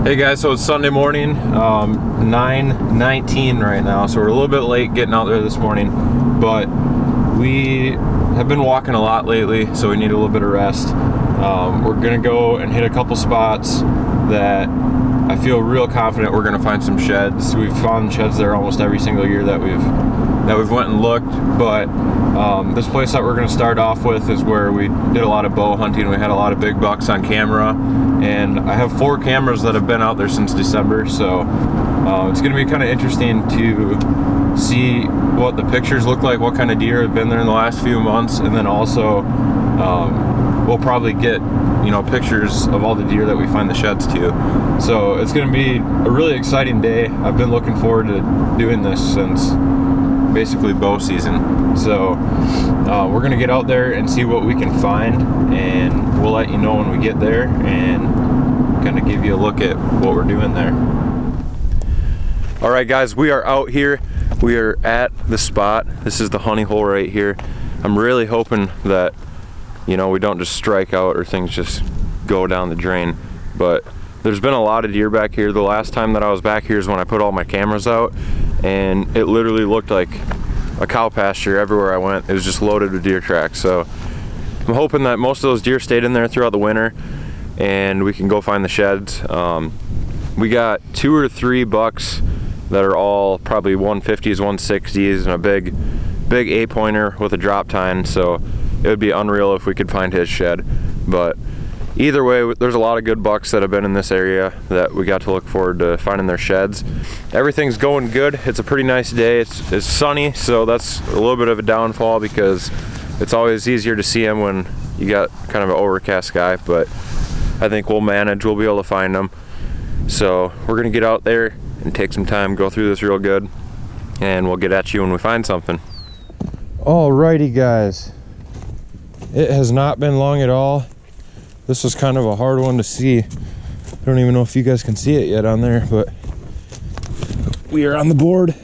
Hey guys, so it's Sunday morning, 9:19 right now, so we're a little bit late getting out there this morning, but we have been walking a lot lately, so we need a little bit of rest. We're gonna go and hit a couple spots that I feel real confident we're gonna find some sheds. We've found sheds there almost every single year that we've went and looked, but this place that we're gonna start off with is where we did a lot of bow hunting. We had a lot of big bucks on camera, and I have 4 cameras that have been out there since December, so it's gonna be kind of interesting to see what the pictures look like, what kind of deer have been there in the last few months, and then also we'll probably get pictures of all the deer that we find the sheds to. So it's gonna be a really exciting day. I've been looking forward to doing this since basically bow season. So we're gonna get out there and see what we can find, and we'll let you know when we get there and kind of give you a look at what we're doing there. All right guys, we are out here. We are at the spot. This is the honey hole right here. I'm really hoping that we don't just strike out or things just go down the drain, but there's been a lot of deer back here. The last time that I was back here is when I put all my cameras out, and it literally looked like a cow pasture everywhere I went. It was just loaded with deer tracks. So I'm hoping that most of those deer stayed in there throughout the winter and we can go find the sheds. We got 2 or 3 bucks that are all probably 150s, 160s, and a big 8-pointer with a drop tine, so it would be unreal if we could find his shed. But either way, there's a lot of good bucks that have been in this area that we got to look forward to finding their sheds. Everything's going good. It's a pretty nice day. It's sunny, so that's a little bit of a downfall because it's always easier to see them when you got kind of an overcast sky, but I think we'll manage. We'll be able to find them. So we're gonna get out there and take some time, go through this real good, and we'll get at you when we find something. Alrighty guys, it has not been long at all. This was kind of a hard one to see. I don't even know if you guys can see it yet on there, but we are on the board.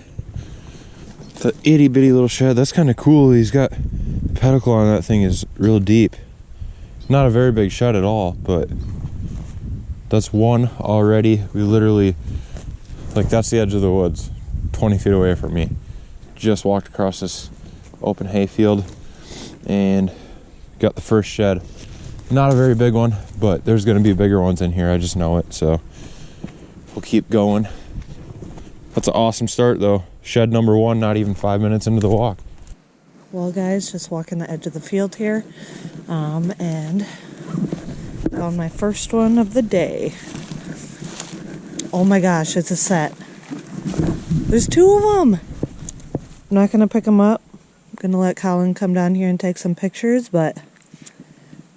The itty bitty little shed. That's kind of cool. He's got the pedicle on that thing is real deep. Not a very big shed at all, but that's one already. We literally, that's the edge of the woods, 20 feet away from me. Just walked across this open hay field and got the first shed. Not a very big one, but there's gonna be bigger ones in here. I just know it, so we'll keep going. That's an awesome start though. Shed number 1, not even 5 minutes into the walk. Well guys, just walking the edge of the field here, and found my first one of the day. Oh my gosh, it's a set. There's 2 of them. I'm not gonna pick them up. I'm gonna let Collin come down here and take some pictures, but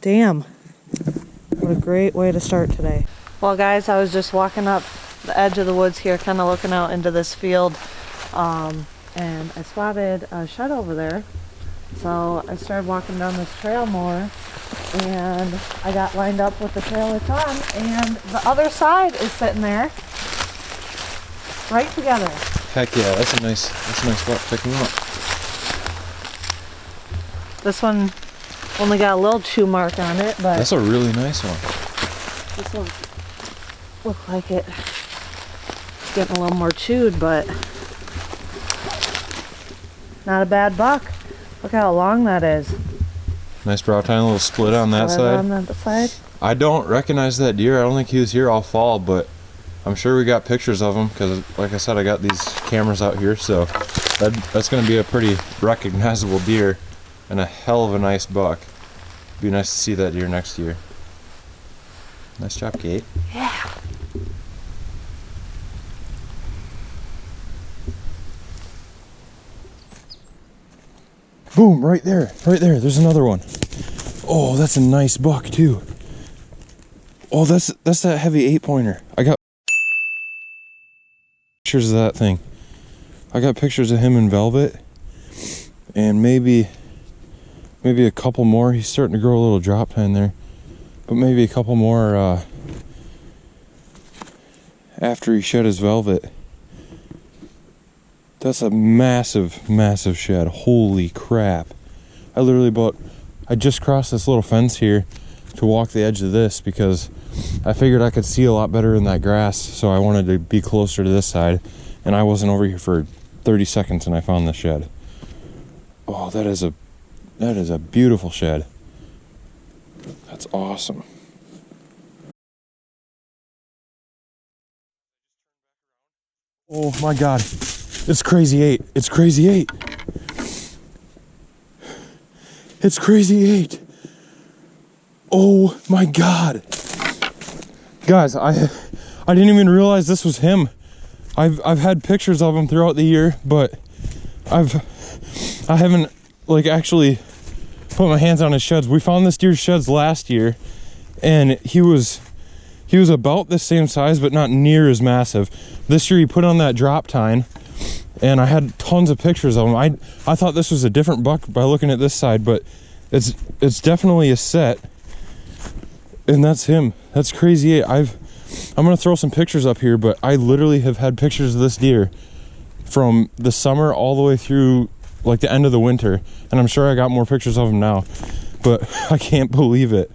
damn, what a great way to start today. Well guys, I was just walking up the edge of the woods here, kind of looking out into this field, and I spotted a shed over there. So I started walking down this trail more, and I got lined up with the trail it's on, and the other side is sitting there, right together. Heck yeah, that's a nice spot to pick them up. This one only got a little chew mark on it, but that's a really nice one. this one looked like it's getting a little more chewed, but not a bad buck. Look how long that is. Nice brow tine, a little split on that side. On that side. I don't recognize that deer. I don't think he was here all fall, but I'm sure we got pictures of him because, like I said, I got these cameras out here, so that's going to be a pretty recognizable deer and a hell of a nice buck. Be nice to see that deer next year. Nice job, Kate. Yeah. Boom, right there, there's another one. Oh, that's a nice buck too. Oh, that's that heavy 8-pointer. I got pictures of that thing. I got pictures of him in velvet, and maybe a couple more. He's starting to grow a little drop tine there, but maybe a couple more after he shed his velvet. That's a massive shed. Holy crap. I just crossed this little fence here to walk the edge of this because I figured I could see a lot better in that grass, so I wanted to be closer to this side, and I wasn't over here for 30 seconds and I found the shed. Oh, that is a beautiful shed. That's awesome. Oh my God, it's Crazy 8. It's Crazy 8. It's Crazy 8. Oh my God. Guys, I didn't even realize this was him. I've had pictures of him throughout the year, but I haven't like actually put my hands on his sheds. We found this deer's sheds last year, and he was about the same size, but not near as massive. This year he put on that drop tine, and I had tons of pictures of him. I thought this was a different buck by looking at this side, but it's definitely a set, and that's him. That's Crazy 8. I'm gonna throw some pictures up here, but I literally have had pictures of this deer from the summer all the way through like the end of the winter, and I'm sure I got more pictures of him now, but I can't believe it.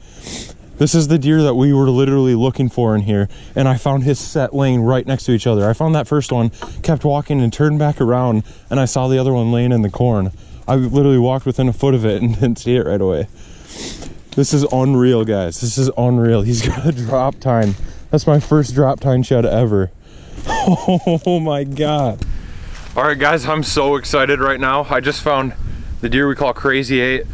This is the deer that we were literally looking for in here, and I found his set laying right next to each other. I found that first one, kept walking and turned back around, and I saw the other one laying in the corn. I literally walked within a foot of it and didn't see it right away. This is unreal, guys. This is unreal. He's got a drop tine. That's my first drop tine shed ever. Oh my God. All right, guys, I'm so excited right now. I just found the deer we call Crazy 8.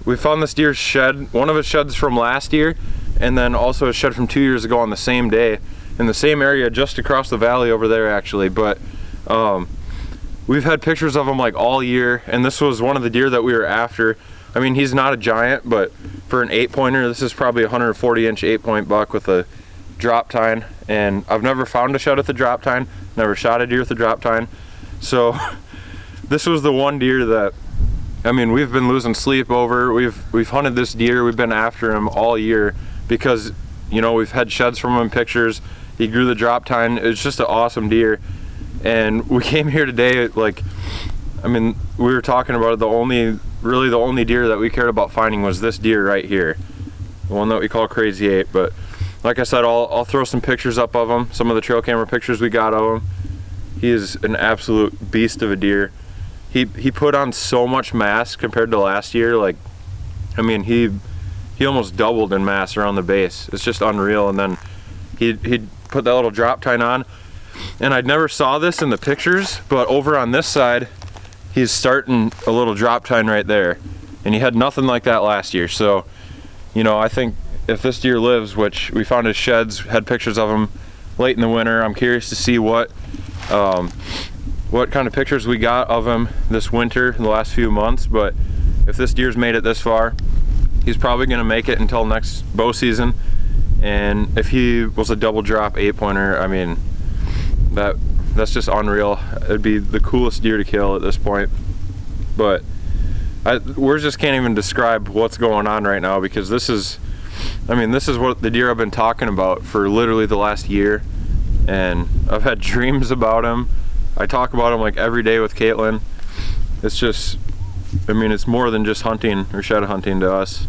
We found this deer's shed, one of his sheds from last year, and then also a shed from 2 years ago on the same day in the same area just across the valley over there actually. But we've had pictures of him like all year, and this was one of the deer that we were after. I mean, he's not a giant, but for an 8-pointer, this is probably a 140-inch 8-point buck with a drop tine, and I've never found a shed with a drop tine, never shot a deer with a drop tine. So this was the one deer that, I mean, we've been losing sleep over. We've hunted this deer, we've been after him all year because, you know, we've had sheds from him, pictures. He grew the drop tine. It's just an awesome deer. And we came here today, like, I mean, we were talking about it, really the only deer that we cared about finding was this deer right here, the one that we call Crazy 8. But like I said, I'll throw some pictures up of him, some of the trail camera pictures we got of him. He is an absolute beast of a deer. He put on so much mass compared to last year. Like, I mean, he almost doubled in mass around the base. It's just unreal. And then he'd put that little drop tine on, and I never saw this in the pictures, but over on this side, he's starting a little drop tine right there, and he had nothing like that last year. So, you know, I think if this deer lives, which we found his sheds, had pictures of him late in the winter, I'm curious to see what kind of pictures we got of him this winter in the last few months. But if this deer's made it this far, he's probably going to make it until next bow season. And if he was a double drop 8-pointer, I mean, that's just unreal. It'd be the coolest deer to kill at this point. But words just can't even describe what's going on right now, because this is, I mean, this is what the deer I've been talking about for literally the last year, and I've had dreams about him. I talk about him like every day with Kaitlyn. It's just, I mean, it's more than just hunting or shed hunting to us.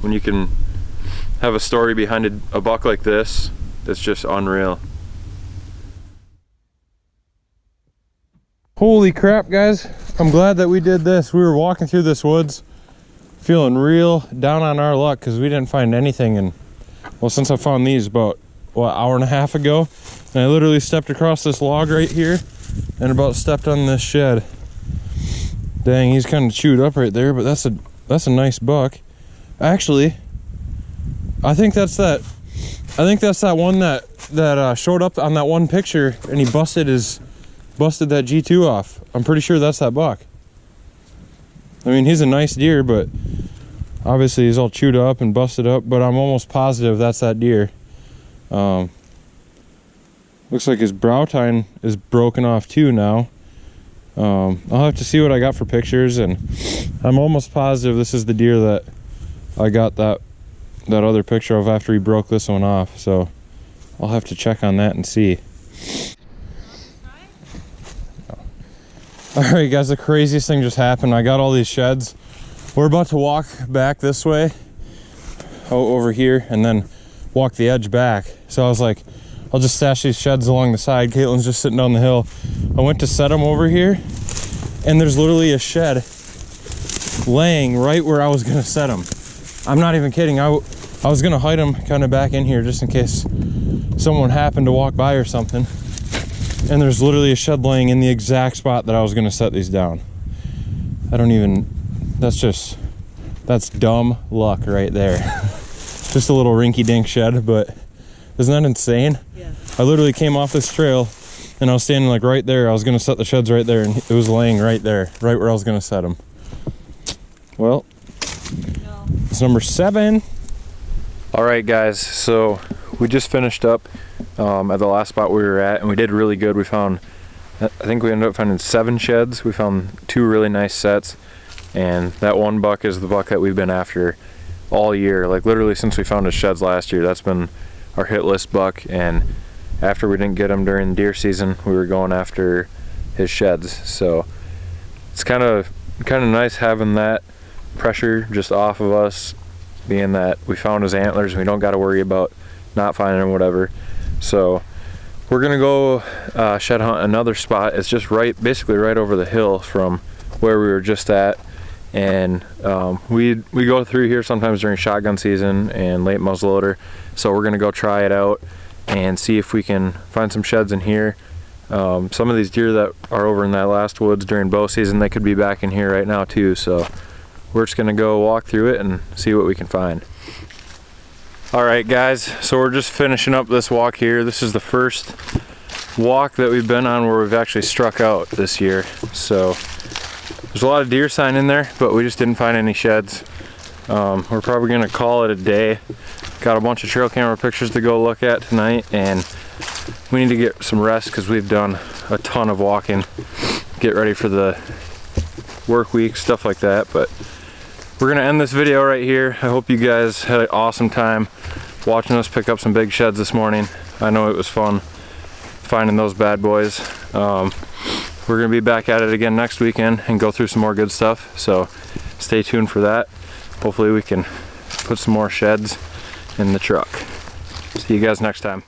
When you can have a story behind a buck like this, it's just unreal. Holy crap, guys. I'm glad that we did this. We were walking through this woods feeling real down on our luck because we didn't find anything. And well, since I found these about, what, hour and a half ago, and I literally stepped across this log right here and about stepped on this shed. Dang, he's kind of chewed up right there, but that's a nice buck. Actually, I think that's that one that showed up on that one picture, and he busted that G2 off. I'm pretty sure that's that buck. I mean, he's a nice deer, but obviously he's all chewed up and busted up, but I'm almost positive that's that deer. Looks like his brow tine is broken off too now. I'll have to see what I got for pictures, and I'm almost positive this is the deer that I got that other picture of after he broke this one off. So I'll have to check on that and see. All right, guys, the craziest thing just happened. I got all these sheds. We're about to walk back this way over here, and then walk the edge back. So I was like, I'll just stash these sheds along the side. Kaitlyn's just sitting down the hill. I went to set them over here, and there's literally a shed laying right where I was gonna set them. I'm not even kidding. I was gonna hide them kind of back in here just in case someone happened to walk by or something. And there's literally a shed laying in the exact spot that I was gonna set these down. That's dumb luck right there. Just a little rinky-dink shed, but isn't that insane? Yeah. I literally came off this trail and I was standing like right there. I was gonna set the sheds right there, and it was laying right there, right where I was gonna set them. Well, it's number 7. All right, guys, so we just finished up at the last spot we were at, and we did really good. We found, I think we ended up finding 7 sheds. We found 2 really nice sets, and that one buck is the buck that we've been after all year. Like literally since we found his sheds last year, that's been our hit list buck. And after we didn't get him during deer season, we were going after his sheds. So it's kind of nice having that pressure just off of us, being that we found his antlers and we don't got to worry about not finding him, whatever. So we're gonna go shed hunt another spot. It's just basically right over the hill from where we were just at. And we go through here sometimes during shotgun season and late muzzleloader. So we're gonna go try it out and see if we can find some sheds in here. Some of these deer that are over in that last woods during bow season, they could be back in here right now too. So we're just gonna go walk through it and see what we can find. All right, guys, so we're just finishing up this walk here. This is the first walk that we've been on where we've actually struck out this year. So there's a lot of deer sign in there, but we just didn't find any sheds. We're probably gonna call it a day. Got a bunch of trail camera pictures to go look at tonight, and we need to get some rest because we've done a ton of walking, get ready for the work week, stuff like that. But we're gonna end this video right here. I hope you guys had an awesome time watching us pick up some big sheds this morning. I know it was fun finding those bad boys. We're gonna be back at it again next weekend and go through some more good stuff, so stay tuned for that. Hopefully we can put some more sheds in the truck. See you guys next time.